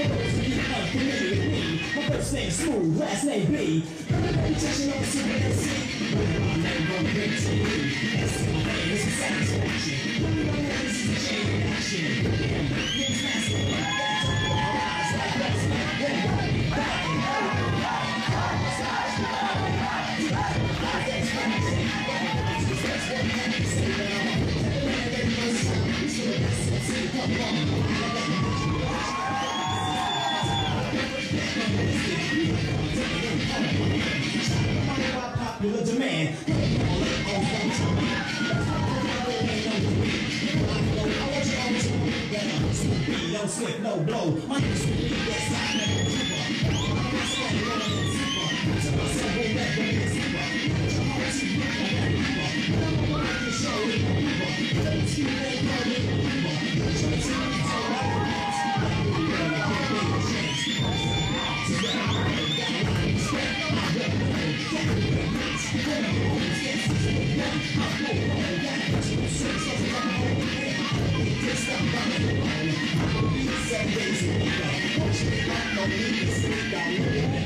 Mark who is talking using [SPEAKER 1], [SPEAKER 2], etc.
[SPEAKER 1] My first name Smooth, last name B. Reputation of a super MC. My name on the big TV. That's my name, it's a satisfaction. My name is a chain reaction. It's massive, that's all my eyes like that's like popular demand. Don't slip, no blow. My name is Snoopy, that's not never keeper. I'm standing on the super. To myself, we'll let go of the super. Your heart to you, I'm that reaper. I'm a can show it, no reaper. Don't you let go of the reaper. Try to tell me to all the parts. I'm really ready to get a chance. To get out of the got a lot of respect. I don't know, got a big match. When I'm always yes, I'm full on. Got a personal sense of my own head. Just stop running alone. 7 days a week, watch me, I don't need to sleep, I